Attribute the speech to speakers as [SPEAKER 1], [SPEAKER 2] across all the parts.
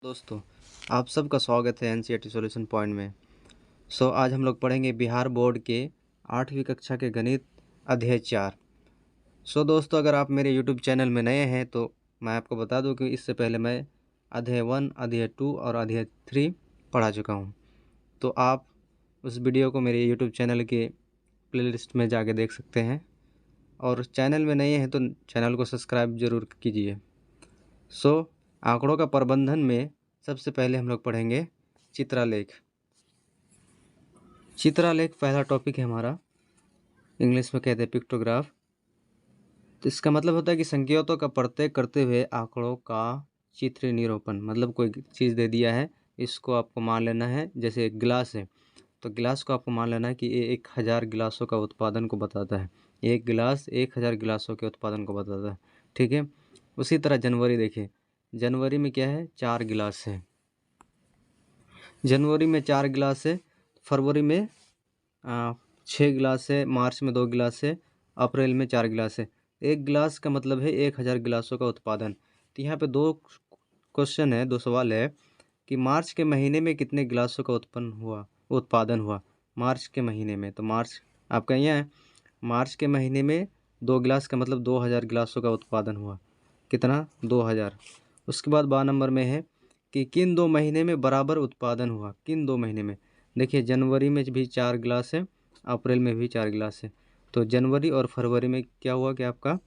[SPEAKER 1] दोस्तों, आप सबका स्वागत है एनसीईआरटी सॉल्यूशन पॉइंट में। आज हम लोग पढ़ेंगे बिहार बोर्ड के 8वीं कक्षा के गणित अध्याय 4। दोस्तों, अगर आप मेरे यूट्यूब चैनल में नए हैं तो मैं आपको बता दूं कि इससे पहले मैं अध्याय 1, अध्याय 2 और अध्याय 3 पढ़ा चुका हूं। तो आप उस वीडियो को मेरे यूट्यूब चैनल के प्लेलिस्ट में जाके देख सकते हैं, और चैनल में नए हैं तो चैनल को सब्सक्राइब ज़रूर कीजिए। आंकड़ों का प्रबंधन में सबसे पहले हम लोग पढ़ेंगे चित्रालेख। चित्रालेख पहला टॉपिक है हमारा, इंग्लिश में कहते हैं पिक्टोग्राफ। तो इसका मतलब होता है कि संकेतों का प्रत्यय करते हुए आंकड़ों का चित्र निरूपण। मतलब कोई चीज़ दे दिया है, इसको आपको मान लेना है। जैसे एक गिलास है तो गिलास को आपको मान लेना है कि ये 1000 गिलासों का उत्पादन को बताता है। एक गिलास 1000 गिलासों के उत्पादन को बताता है, ठीक है। उसी तरह जनवरी देखिए, जनवरी में क्या है, 4 गिलास है। जनवरी में 4 गिलास है, फरवरी में 6 गिलास है, मार्च में 2 गिलास है, अप्रैल में 4 गिलास है। एक गिलास का मतलब है 1000 गिलासों का उत्पादन। तो यहाँ पे दो क्वेश्चन है, दो सवाल है कि मार्च के महीने में कितने गिलासों का उत्पादन हुआ। मार्च के महीने में, तो मार्च आपका यहाँ है, मार्च के महीने में 2 गिलास का मतलब 2000 गिलासों का उत्पादन हुआ। कितना, 2000। उसके बाद 12 नंबर में है कि किन 2 महीने में बराबर उत्पादन हुआ। किन 2 महीने में, देखिए जनवरी में भी 4 गिलास है, अप्रैल में भी 4 गिलास है। तो जनवरी और फरवरी में क्या हुआ कि आपका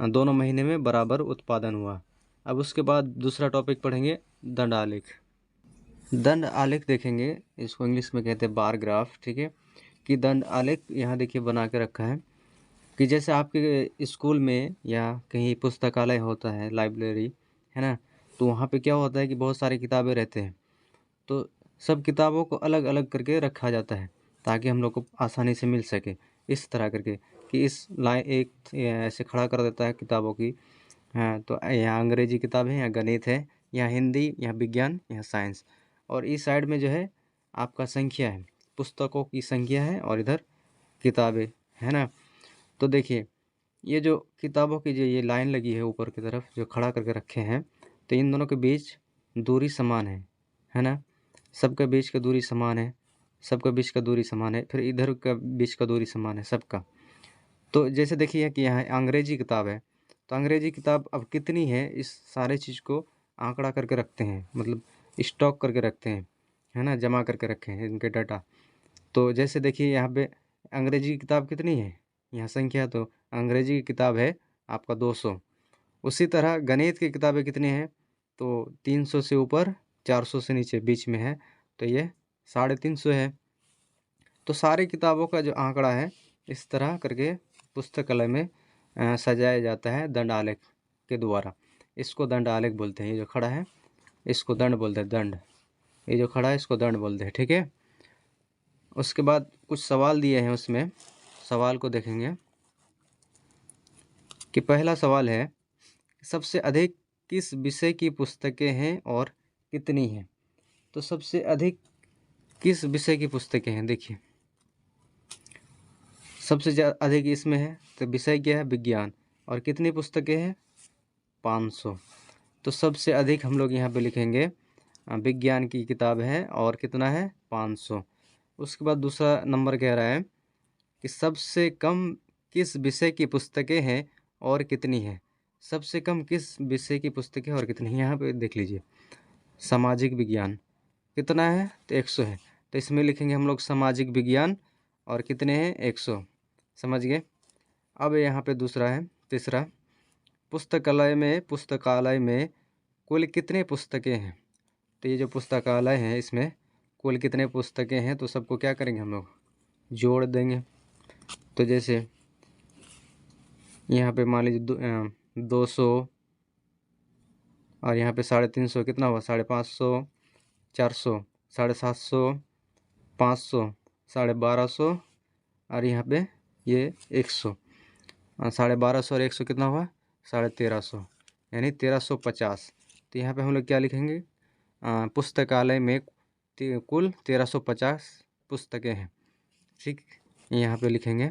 [SPEAKER 1] दोनों महीने में बराबर उत्पादन हुआ। अब उसके बाद दूसरा टॉपिक पढ़ेंगे दंड आलेख। दंड आलेख देखेंगे, इसको इंग्लिश में कहते हैं बार ग्राफ, ठीक है। कि दंड आलेख यहाँ देखिए बना के रखा है कि जैसे आपके स्कूल में या कहीं पुस्तकालय होता है, लाइब्रेरी है ना, तो वहाँ पे क्या होता है कि बहुत सारी किताबें रहते हैं। तो सब किताबों को अलग अलग करके रखा जाता है ताकि हम लोग को आसानी से मिल सके। इस तरह करके कि इस लाइन एक ऐसे खड़ा कर देता है किताबों की। हाँ, तो यहाँ अंग्रेजी किताब है, यहाँ गणित है, यहाँ हिंदी, यहाँ विज्ञान, यहाँ साइंस। और इस साइड में जो है आपका संख्या है, पुस्तकों की संख्या है, और इधर किताबें है ना। तो देखिए ये जो किताबों की जो ये लाइन लगी है ऊपर की तरफ जो खड़ा करके रखे हैं, तो इन दोनों के बीच दूरी समान है ना। सबका बीच का दूरी समान है, सबका बीच का दूरी समान है, फिर इधर का बीच का दूरी समान है सबका। तो जैसे देखिए कि यहाँ अंग्रेजी किताब है, तो अंग्रेजी किताब अब कितनी है, इस सारे चीज़ को आंकड़ा करके रखते हैं, मतलब स्टॉक करके रखते हैं, है ना, जमा करके रखे हैं इनके डाटा। तो जैसे देखिए यहाँ पे अंग्रेजी की किताब कितनी है, यहाँ संख्या, तो अंग्रेजी की किताब है आपका 200। उसी तरह गणित की किताबें कितनी हैं, तो 300 से ऊपर, 400 से नीचे, बीच में है, तो ये 350 है। तो सारी किताबों का जो आंकड़ा है इस तरह करके पुस्तकालय में सजाया जाता है दंड आलेख के द्वारा। इसको दंड आलेख बोलते हैं। ये जो खड़ा है इसको दंड बोलते हैं, दंड। ये जो खड़ा है इसको दंड बोलते हैं, ठीक है। उसके बाद कुछ सवाल दिए हैं, उसमें सवाल को देखेंगे कि पहला सवाल है सबसे अधिक किस विषय की पुस्तकें हैं और कितनी हैं। तो सबसे अधिक किस विषय की पुस्तकें हैं, देखिए सबसे अधिक इसमें है, तो विषय क्या है, विज्ञान। और कितनी पुस्तकें हैं, 500। तो सबसे अधिक हम लोग यहाँ पे लिखेंगे विज्ञान की किताब है, और कितना है, 500। उसके बाद दूसरा नंबर कह रहा है कि सबसे कम किस विषय की पुस्तकें हैं और कितनी है। सबसे कम किस विषय की पुस्तकें और कितनी है, यहाँ पे देख लीजिए सामाजिक विज्ञान कितना है, तो 100 है। तो इसमें लिखेंगे हम लोग सामाजिक विज्ञान, और कितने हैं, 100। समझ गए। अब यहाँ पे दूसरा है, तीसरा, पुस्तकालय में कुल कितने पुस्तकें हैं। तो ये जो पुस्तकालय है इसमें कुल कितने पुस्तकें हैं, तो सबको क्या करेंगे हम लोग, जोड़ देंगे। तो जैसे यहाँ पे मान लीजिए 200, और यहाँ पे 350, कितना हुआ, 550, 400, 750, 500, 1250, और यहाँ पे ये 100। 1250 और 100 कितना हुआ, 1350, यानी 1350। तो यहाँ पे हम लोग क्या लिखेंगे, पुस्तकालय में कुल 1350 पुस्तकें हैं, ठीक। यहाँ पे लिखेंगे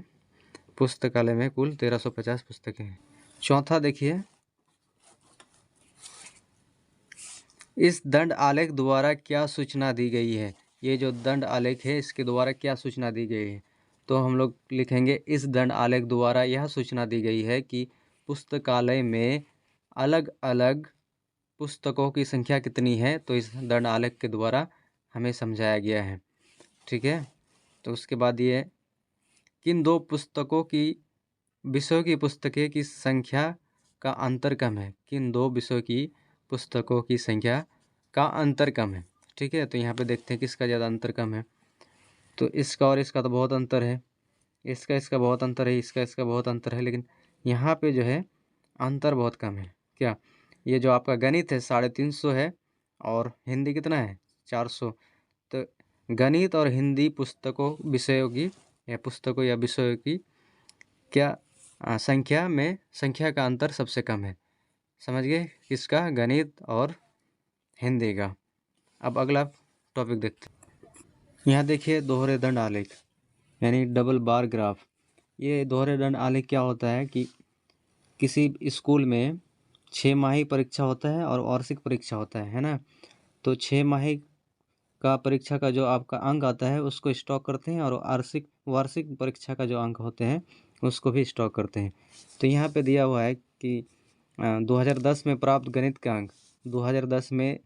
[SPEAKER 1] पुस्तकालय में कुल 1350 पुस्तकें हैं। चौथा देखिए इस दंड आलेख द्वारा क्या सूचना दी गई है? ये जो दंड आलेख है इसके द्वारा क्या सूचना दी गई है? तो हम लोग लिखेंगे इस दंड आलेख द्वारा यह सूचना दी गई है कि पुस्तकालय में अलग अलग पुस्तकों की संख्या कितनी है, तो इस दंड आलेख के द्वारा हमें समझाया गया है। ठीक है, तो उसके बाद ये किन दो पुस्तकों की विषयों की पुस्तकें की संख्या का अंतर कम है? किन दो विषयों की पुस्तकों की संख्या का अंतर कम है? ठीक है, तो यहाँ पे देखते हैं किसका ज़्यादा अंतर कम है। तो इसका और इसका तो बहुत अंतर है, इसका बहुत अंतर है, इसका बहुत अंतर है, लेकिन यहाँ पे जो है अंतर बहुत कम है। क्या? ये जो आपका गणित है 350 है और हिंदी कितना है 400। तो गणित और हिंदी पुस्तकों विषयों की या पुस्तकों या विषयों की क्या संख्या का अंतर सबसे कम है। समझ गए? किसका? गणित और हिंदी का। अब अगला टॉपिक देखते हैं। यहाँ देखिए दोहरे दंड आलेख यानी डबल बार ग्राफ। ये दोहरे दंड आलेख क्या होता है कि किसी स्कूल में 6 माही परीक्षा होता है और वार्षिक परीक्षा होता है ना। तो 6 माही का परीक्षा का जो आपका अंक आता है उसको स्टॉक करते हैं और वार्षिक परीक्षा का जो अंक होते हैं उसको भी स्टॉक करते हैं। तो यहाँ पे दिया हुआ है कि 2010 में प्राप्त गणित का अंक, 2010 में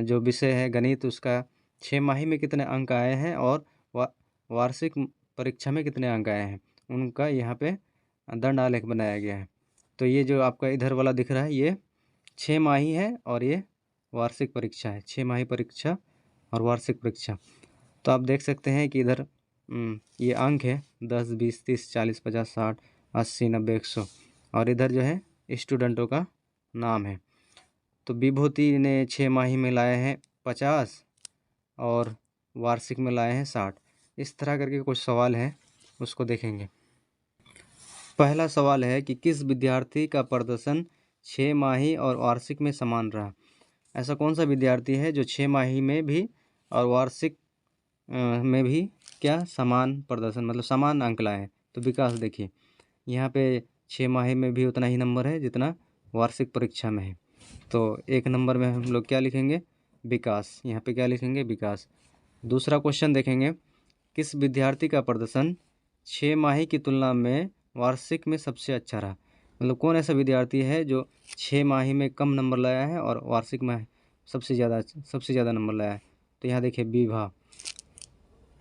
[SPEAKER 1] जो विषय है गणित उसका 6 माही में कितने अंक आए हैं और वार्षिक परीक्षा में कितने अंक आए हैं, उनका यहाँ पे दंड आलेख बनाया गया है। तो ये जो आपका इधर वाला दिख रहा है ये 6 माही है और ये वार्षिक परीक्षा है, 6 माही परीक्षा और वार्षिक परीक्षा। तो आप देख सकते हैं कि इधर ये अंक है 10, 20, 30, 40, 50, 60, 80, 90, 100 और इधर जो है स्टूडेंटों का नाम है। तो विभूति ने 6 माही में लाए हैं 50 और वार्षिक में लाए हैं 60। इस तरह करके कुछ सवाल हैं उसको देखेंगे। पहला सवाल है कि किस विद्यार्थी का प्रदर्शन 6 माही और वार्षिक में समान रहा? ऐसा कौन सा विद्यार्थी है जो 6 माही में भी और वार्षिक में भी क्या समान प्रदर्शन मतलब समान अंक लाए हैं? तो विकास देखिए यहाँ पे 6 माही में भी उतना ही नंबर है जितना वार्षिक परीक्षा में है। तो 1 नंबर में हम लोग क्या लिखेंगे? विकास। यहाँ पे क्या लिखेंगे? विकास। दूसरा क्वेश्चन देखेंगे, किस विद्यार्थी का प्रदर्शन 6 माही की तुलना में वार्षिक में सबसे अच्छा रहा? मतलब कौन ऐसा विद्यार्थी है जो 6 माही में कम नंबर लाया है और वार्षिक में सबसे ज़्यादा नंबर लाया है? तो यहाँ देखिए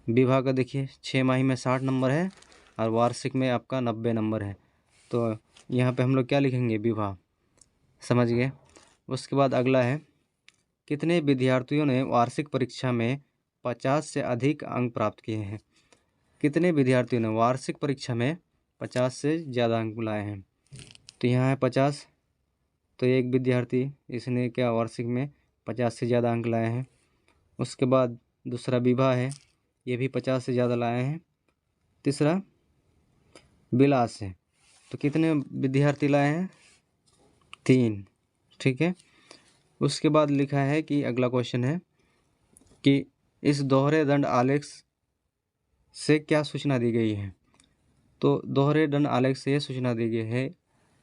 [SPEAKER 1] विभा का देखिए 6 माही में 60 नंबर है और वार्षिक में आपका 90 नंबर है। तो यहाँ पे हम लोग क्या लिखेंगे? विभा। समझ गए? उसके बाद अगला है, कितने विद्यार्थियों ने वार्षिक परीक्षा में 50 से अधिक अंक प्राप्त किए हैं? कितने विद्यार्थियों ने वार्षिक परीक्षा में 50 से ज़्यादा अंक लाए हैं? तो यहाँ है 50। तो एक विद्यार्थी इसने क्या वार्षिक में 50 से ज़्यादा अंक लाए हैं। उसके बाद दूसरा विभा है, ये भी 50 से ज़्यादा लाए हैं। तीसरा विलास है, तो कितने विद्यार्थी लाए हैं? 3। ठीक है। उसके बाद लिखा है कि अगला क्वेश्चन है कि इस दोहरे दंड आलेख से क्या सूचना दी गई है? तो दोहरे दंड आलेख से यह सूचना दी गई है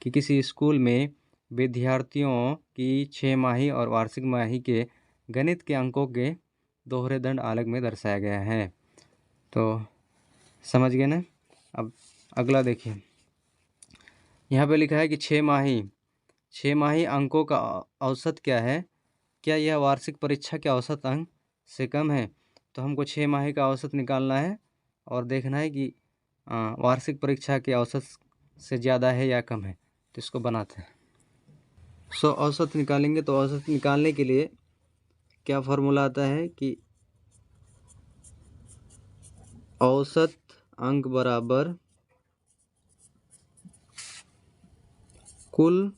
[SPEAKER 1] कि किसी स्कूल में विद्यार्थियों की 6 माही और वार्षिक माही के गणित के अंकों के दोहरे दंड आलेख में दर्शाया गया है। तो समझ गए ना? अब अगला देखिए, यहाँ पे लिखा है कि 6 माही अंकों का औसत क्या है? क्या यह वार्षिक परीक्षा के औसत अंक से कम है? तो हमको 6 माही का औसत निकालना है और देखना है कि वार्षिक परीक्षा के औसत से ज़्यादा है या कम है। तो इसको बनाते हैं। औसत निकालेंगे तो औसत निकालने के लिए क्या फॉर्मूला आता है कि औसत अंक बराबर कुल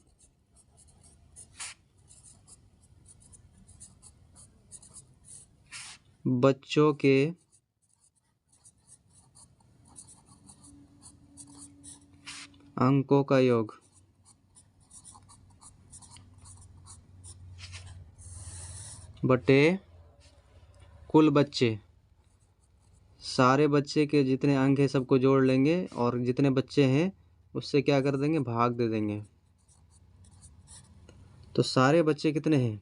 [SPEAKER 1] बच्चों के अंकों का योग बटे कुल बच्चे। सारे बच्चे के जितने अंक हैं सबको जोड़ लेंगे और जितने बच्चे हैं उससे क्या कर देंगे? भाग दे देंगे। तो सारे बच्चे कितने हैं?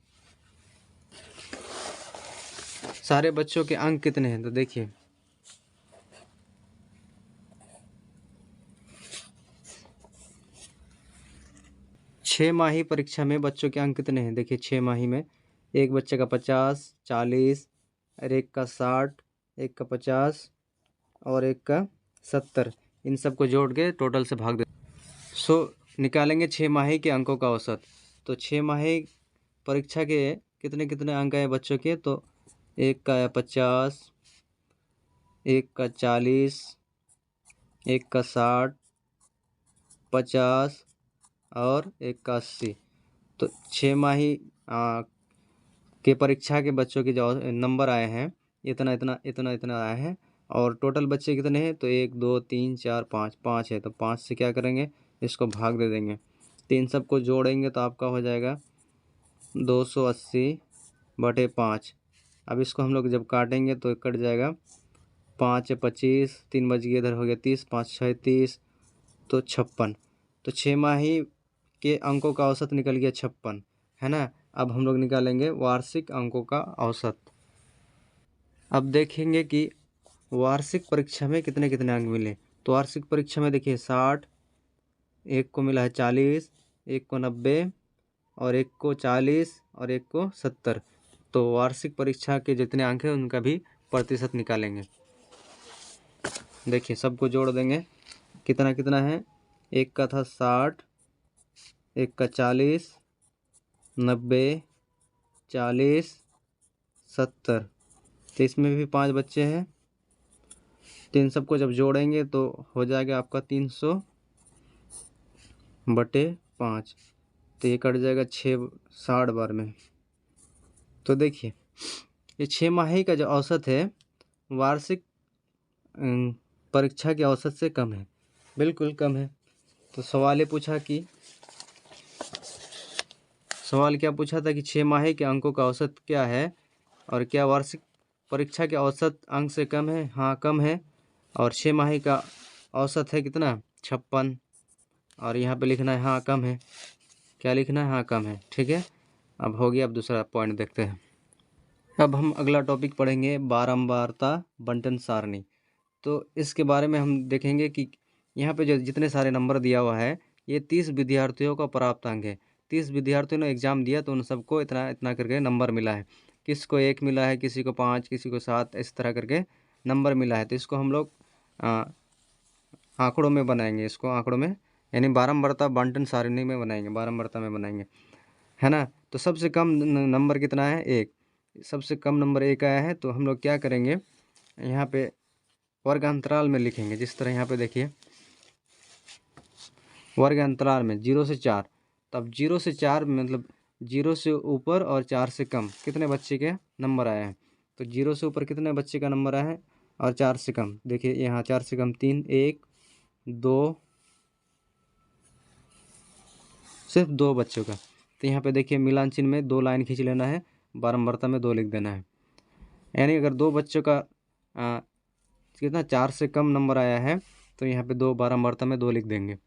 [SPEAKER 1] सारे बच्चों के अंक कितने हैं, तो देखिए 6 माही परीक्षा में बच्चों के अंक कितने हैं। देखिए 6 माही में एक बच्चे का 50, 40 और एक का 60, एक का 50 और एक का 70, इन सब को जोड़ के टोटल से भाग दे। सो निकालेंगे 6 माही के अंकों का औसत। तो 6 माही परीक्षा के कितने कितने अंक आए बच्चों के, तो एक का है 50, एक का 40, एक का 60, 50 और एक का 80। तो 6 माही के परीक्षा के बच्चों के जो नंबर आए हैं इतना इतना इतना इतना आए हैं। और टोटल बच्चे कितने हैं, तो 1 2 3 4 5, 5 है। तो 5 से क्या करेंगे, इसको भाग दे देंगे। तो इन सबको जोड़ेंगे तो आपका हो जाएगा 280/5। अब इसको हम लोग जब काटेंगे तो कट जाएगा। 5 है 25, 3 बच गए, इधर हो गया 30, 5 6 30, तो 56। तो 6 माही के अंकों का औसत निकल गया 56, है ना। अब हम लोग निकालेंगे वार्षिक अंकों का औसत। अब देखेंगे कि वार्षिक परीक्षा में कितने कितने अंक मिले। तो वार्षिक परीक्षा में देखिए 60, एक को मिला है 40, एक को 90 और एक को 40 और एक को 70। तो वार्षिक परीक्षा के जितने अंक हैं उनका भी प्रतिशत निकालेंगे। देखिए सबको जोड़ देंगे, कितना कितना है। एक का था 60, एक का 40, 90, 40, 70। तो इसमें भी 5 बच्चे हैं। तो इन सबको जब जोड़ेंगे तो हो जाएगा आपका 300/5। तो ये कट जाएगा 60 बार में। तो देखिए ये 6 माही का जो औसत है वार्षिक परीक्षा के औसत से कम है, बिल्कुल कम है। तो सवाल क्या पूछा था कि 6 माही के अंकों का औसत क्या है और क्या वार्षिक परीक्षा के औसत अंक से कम है। हाँ कम है। और 6 माही का औसत है कितना, 56। और यहाँ पे लिखना है हाँ कम है। क्या लिखना है, हाँ कम है। ठीक है, अब हो गया। अब दूसरा पॉइंट देखते हैं। अब हम अगला टॉपिक पढ़ेंगे, बारंबारता बंटन सारणी। तो इसके बारे में हम देखेंगे कि यहाँ पे जो जितने सारे नंबर दिया हुआ है ये 30 विद्यार्थियों का प्राप्त अंक है। 30 विद्यार्थियों ने एग्ज़ाम दिया तो उन सबको इतना इतना करके नंबर मिला है। किसको 1 मिला है, किसी को 5, किसी को 7, इस तरह करके नंबर मिला है। तो इसको हम लोग आंकड़ों में बनाएंगे, इसको आंकड़ों में यानी बारंबारता बंटन सारणी में बनाएंगे, बारंबारता में बनाएंगे, है ना। तो सबसे कम नंबर कितना है, 1। सबसे कम नंबर 1 आया है। तो हम लोग क्या करेंगे, यहाँ पे वर्ग अंतराल में लिखेंगे। जिस तरह यहाँ पे देखिए वर्ग अंतराल में 0 से 4। तो अब 0 से 4 मतलब 0 से ऊपर और 4 से कम कितने बच्चे के नंबर आए हैं। तो 0 से ऊपर कितने बच्चे का नंबर आया है और 4 से कम, देखिए यहाँ 4 से कम 3, 1 2, सिर्फ 2 बच्चों का। तो यहाँ पे देखिए मिलान चिन्ह में 2 लाइन खींच लेना है, बारंबारता में 2 लिख देना है। यानी अगर 2 बच्चों का कितना 4 से कम नंबर आया है तो यहाँ पे 2 बारंबारता में 2 लिख देंगे।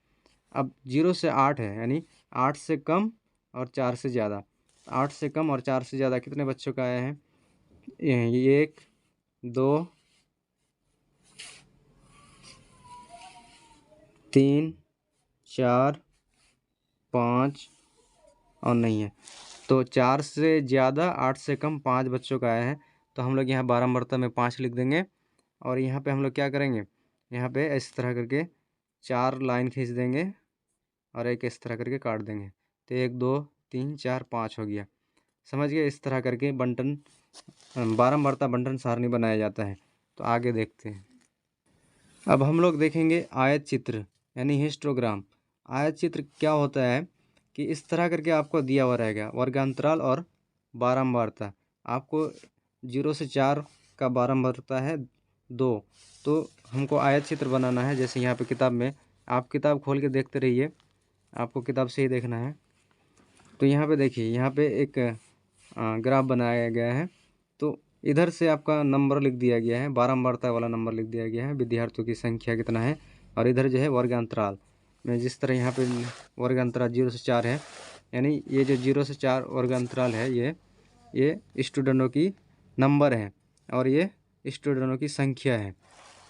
[SPEAKER 1] अब 0 से 8 है, यानी 8 से कम और 4 से ज़्यादा। 8 से कम और 4 से ज़्यादा कितने बच्चों का आया है, 1 2 3 4 5 और नहीं है। तो 4 से ज़्यादा 8 से कम 5 बच्चों का आया है। तो हम लोग यहाँ बारंबारता में 5 लिख देंगे। और यहाँ पे हम लोग क्या करेंगे, यहाँ पे इस तरह करके 4 लाइन खींच देंगे और एक इस तरह करके काट देंगे। तो 1 2 3 4 5 हो गया। समझ गए, इस तरह करके बंटन बारंबारता बंटन सारणी बनाया जाता है। तो आगे देखते हैं। अब हम लोग देखेंगे आयत चित्र यानी हिस्टोग्राम। आयत चित्र क्या होता है कि इस तरह करके आपको दिया हुआ रहेगा वर्गांतराल और बारंबारता। आपको 0 से 4 का बारंबारता है 2। तो हमको आयत चित्र बनाना है। जैसे यहाँ पे किताब में, आप किताब खोल के देखते रहिए, आपको किताब से ही देखना है। तो यहाँ पे देखिए, यहाँ पे एक ग्राफ बनाया गया है। तो इधर से आपका नंबर लिख दिया गया है, बारंबारता वाला नंबर लिख दिया गया है, विद्यार्थियों की संख्या कितना है। और इधर जो है वर्गांतराल में, जिस तरह यहाँ पे वर्गांतराल 0 से 4 है, यानी ये जो 0 से 4 वर्गांतराल है ये स्टूडेंटों की नंबर है। और ये स्टूडेंटों की संख्या है।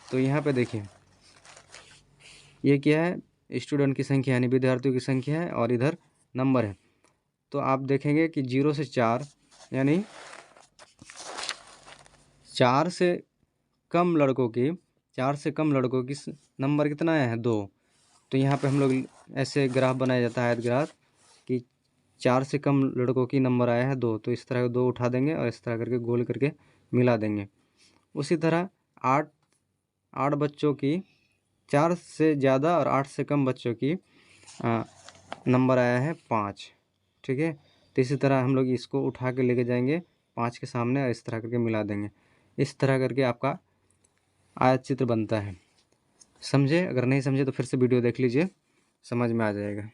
[SPEAKER 1] तो यहाँ पे देखिए ये क्या है, स्टूडेंट की संख्या यानी विद्यार्थियों की संख्या है और इधर नंबर है। तो आप देखेंगे कि 0 से 4 यानी 4 से कम लड़कों की नंबर कितना आया है 2। तो यहाँ पे हम लोग ऐसे ग्राफ बनाया जाता है, ग्राफ कि 4 से कम लड़कों की नंबर आया है 2, तो इस तरह 2 उठा देंगे और इस तरह करके गोल करके मिला देंगे। उसी तरह 8 बच्चों की 4 से ज़्यादा और 8 से कम बच्चों की नंबर आया है 5, ठीक है। तो इसी तरह हम लोग इसको उठा के लेके जाएंगे 5 के सामने और इस तरह करके मिला देंगे। इस तरह करके आपका आयत चित्र बनता है। समझे? अगर नहीं समझे तो फिर से वीडियो देख लीजिए, समझ में आ जाएगा।